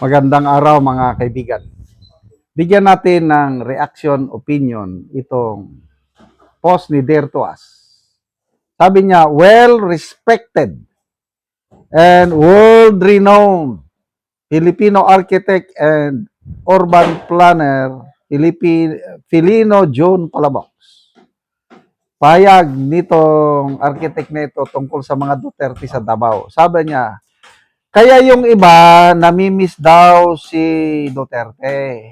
Magandang araw mga kaibigan. Bigyan natin ng reaction, opinion itong post ni Dare to Us. Sabi niya, well-respected and world-renowned Filipino architect and urban planner, Filino John Palabox. Payag nitong architect nito tungkol sa mga Duterte sa Davao. Sabi niya, kaya yung iba, namimiss daw si Duterte.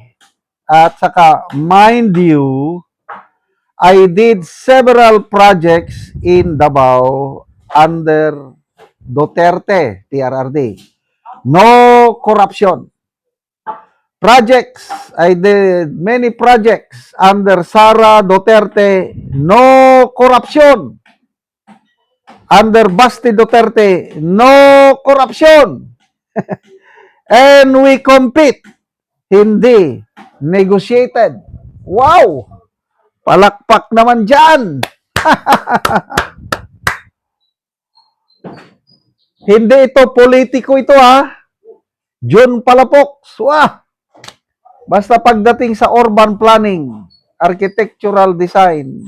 At saka, mind you, I did several projects in Davao under Duterte, TRRD. No corruption. Projects, I did many projects under Sara Duterte, no corruption. Under Basti Duterte, no corruption. And we compete, hindi negotiated. Wow! Palakpak naman dyan! Hindi ito politiko ito ha. John Palabox. Wah! Basta pagdating sa urban planning, architectural design,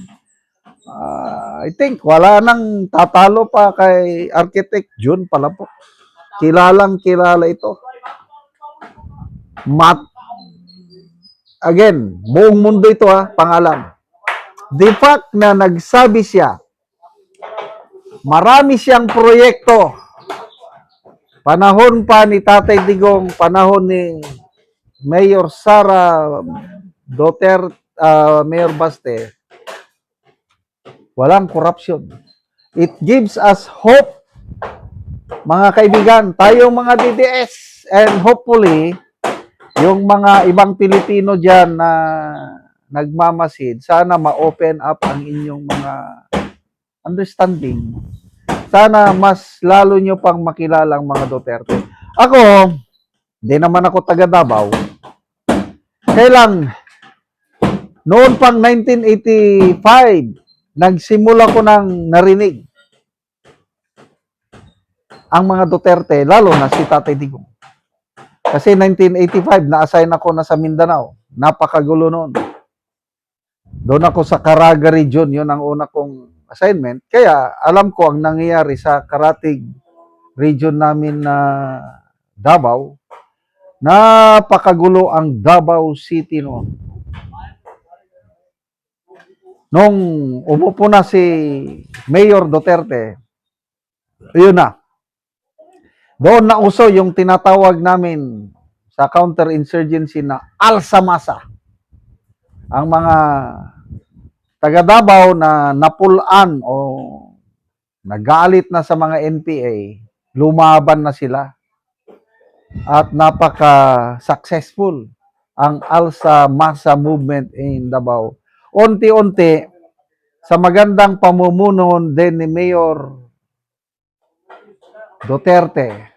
I think wala nang tatalo pa kay Architect John Palabox. Kilalang kilala ito. Again, buong mundo ito ha, pangalan. The fact na nagsabi siya, marami siyang proyekto. Panahon pa ni Tatay Digong, panahon ni Mayor Sara Duterte, Mayor Baste, walang corruption. It gives us hope, mga kaibigan, tayong mga DDS, and hopefully, yung mga ibang Pilipino dyan na nagmamasid, sana ma-open up ang inyong mga understanding. Sana mas lalo nyo pang makilalang mga Duterte. Ako, di naman ako taga Davao. Kailang, noon pang 1985, nagsimula ko nang narinig ang mga Duterte, lalo na si Tatay Digong. Kasi 1985, na-assign ako na sa Mindanao. Napakagulo noon. Doon ako sa Caraga region, yun ang una kong assignment. Kaya alam ko ang nangyayari sa Karatig region namin na Davao. Napakagulo ang Davao City noon. Nung umupo na si Mayor Duterte, yun na. Doon na uso yung tinatawag namin sa counterinsurgency na Alsamasa. Ang mga taga Davao na napulaan o nagalit na sa mga NPA, lumaban na sila. At napaka-successful ang Alsamasa movement in Davao. Unti-unti, sa magandang pamumuno din ni Mayor Duterte,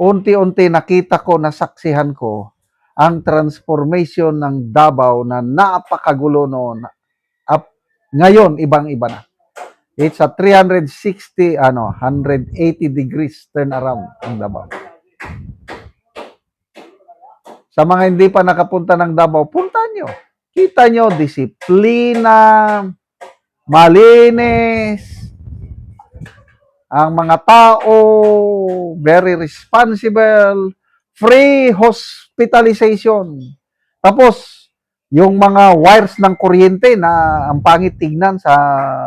unti-unti nakita ko, nasaksihan ko, ang transformation ng Davao na napakagulo noon. Ngayon, ibang-iba na. It's a 180 degrees turnaround ang Davao. Sa mga hindi pa nakapunta ng Davao, punta nyo. Kita nyo, disiplina, malinis, ang mga tao, very responsible, free hospitalization. Tapos, yung mga wires ng kuryente na ang pangit tignan sa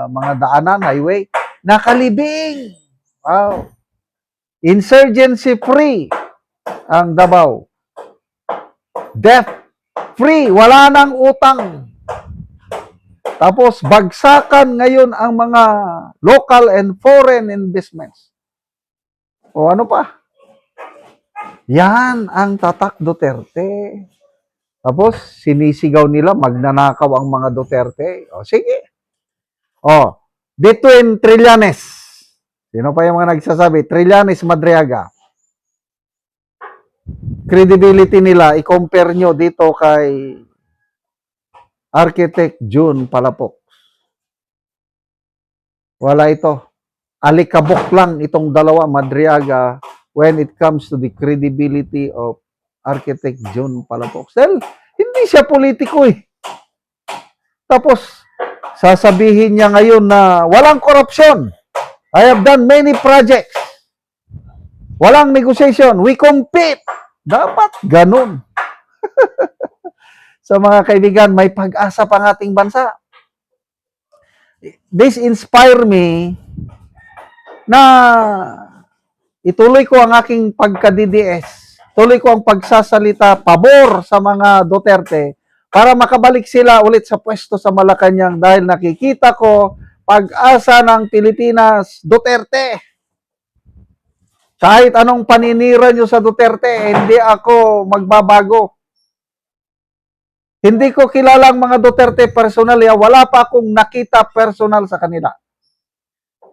mga daanan, highway, nakalibing. Wow. Insurgency free ang Davao. Debt free, wala nang utang. Tapos bagsakan ngayon ang mga local and foreign investments. O ano pa? Yan ang tatak Duterte. Tapos sinisigaw nila magnanakaw ang mga Duterte. O sige. O, between Trillanes. Sino pa yung mga nagsasabi? Trillanes Madriaga. Credibility nila, i-compare nyo dito kay Architect John Palabox. Wala ito. Alikabok lang itong dalawa, Madriaga when it comes to the credibility of Architect June Palafox. Dahil hindi siya politiko eh. Tapos, sasabihin niya ngayon na walang korupsyon. I have done many projects. Walang negotiation. We compete. Dapat ganun. Sa mga kaibigan, may pag-asa pang ating bansa. This inspire me na ituloy ko ang aking pagka-DDS. Tuloy ko ang pagsasalita pabor sa mga Duterte para makabalik sila ulit sa pwesto sa Malacanang dahil nakikita ko pag-asa ng Pilipinas, Duterte. Kahit anong paninira nyo sa Duterte, hindi ako magbabago. Hindi ko kilala ang mga Duterte personal. Wala pa akong nakita personal sa kanila.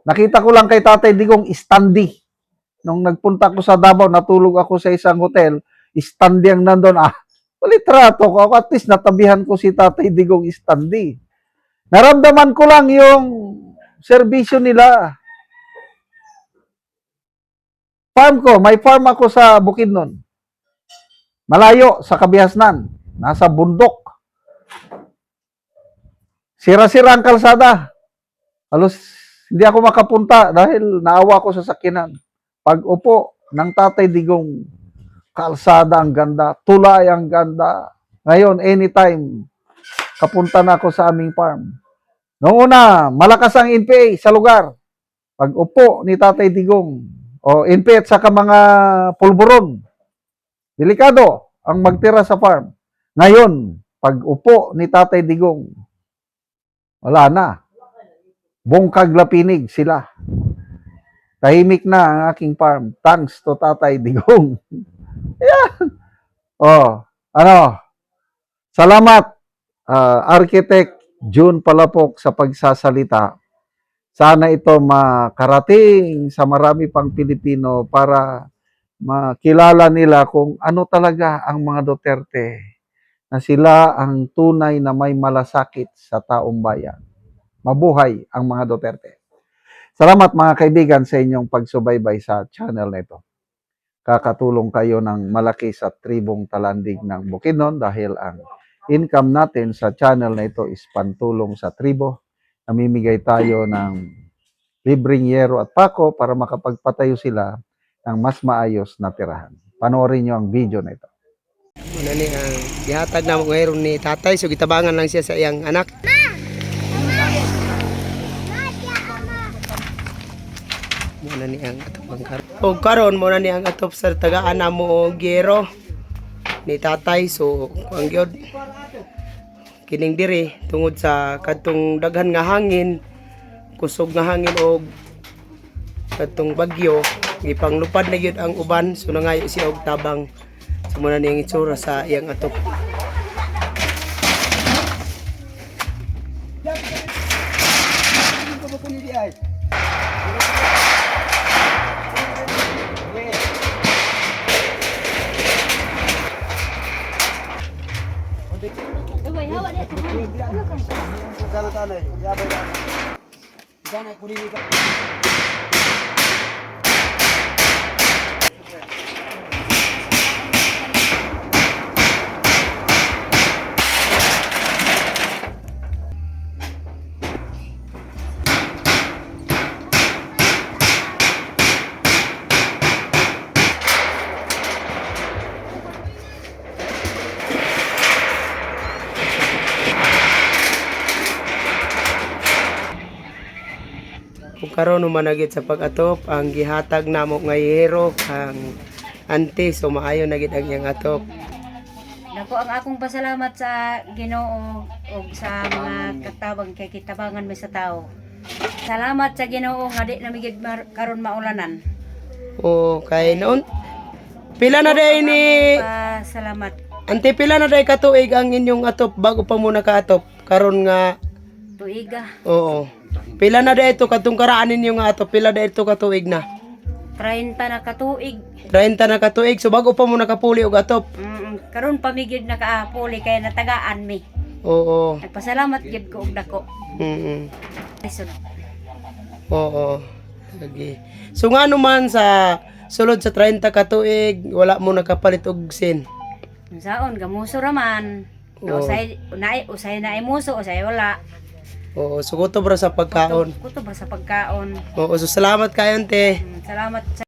Nakita ko lang kay Tatay Digong istandi. Nung nagpunta ko sa Davao, natulog ako sa isang hotel, istandi ang nandun. Palitrato ko. At least natabihan ko si Tatay Digong istandi. Naramdaman ko lang yung serbisyo nila. Farm ko, may farm ako sa Bukidnon. Malayo sa Kabiasnan. Nasa bundok. Sira-sira ang kalsada. Halos hindi ako makapunta dahil naawa ko sa sakinan. Pag upo ng Tatay Digong, kalsada ang ganda, tulay ang ganda. Ngayon, anytime, kapunta na ako sa aming farm. Noong una, malakas ang NPA sa lugar. Pag upo ni Tatay Digong, o NPA at saka mga pulburon, delikado ang magtira sa farm. Ngayon, pag upo ni Tatay Digong, wala na. Bongkag lapinig sila. Tahimik na ang aking farm. Thanks to Tatay Digong. Ayan. Salamat, Architect June Palafox sa pagsasalita. Sana ito makarating sa marami pang Pilipino para makilala nila kung ano talaga ang mga Duterte, na sila ang tunay na may malasakit sa taong bayan. Mabuhay ang mga Duterte. Salamat mga kaibigan sa inyong pagsubaybay sa channel na ito. Kakatulong kayo ng malaki sa tribong talandig ng Bukidnon dahil ang income natin sa channel na ito is pantulong sa tribo. Namimigay tayo ng libreng yero at pako para makapagpatayo sila ng mas maayos na tirahan. Panoorin nyo ang video na ito. Muna ni ang gihatag na mo ngayon ni tatay, so gitabangan lang siya sa iyang anak. Muna ni ang atop ang karon. O karon muna ni ang atop sa tagaan na mo og gero ni tatay, so ang gyud kining diri tungod sa kadtong daghan nga hangin, kusog nga hangin og kadtong bagyo, gipanglupad na gyud ang uban, so nangayo siya og tabang. So muna niyang itsura sa iyang atop. Kung karon managit sa pag-atop ang gihatag namo nga yero ang ante, so maayo na gid ang iyang atop. Dako ang akong pasalamat sa Ginoo ug sa mga katabang kay kitabangan mi sa tao. Salamat sa Ginoo nga di na migid karon maulanan. O kay noon pila na day ni Salamat. ante, pila na day katuig ang inyong atop bago pa mo nakaatop karon nga Tuiga. oo. Pila na day ito katong karaan ninyo nga atop, pila day ito katuig na? 30 na katuig. 30 na katuig, so bago pa mo nakapuli og atop. Karon pamigid na kaapuli kay natagaan mi. Oo. Nagpasalamat gid ko og dako. Mm. Lisod. Oo. Sige. So nga naman sa sulod sa 30 ka tuig, wala mo nakapalit og sin. Saon gamuso raman. Oo. Usay na imuso, usay wala. Oo, suguto bro sa pagkaon. Kuto ba sa pagkaon. Oo, so salamat kayo, te. Salamat sa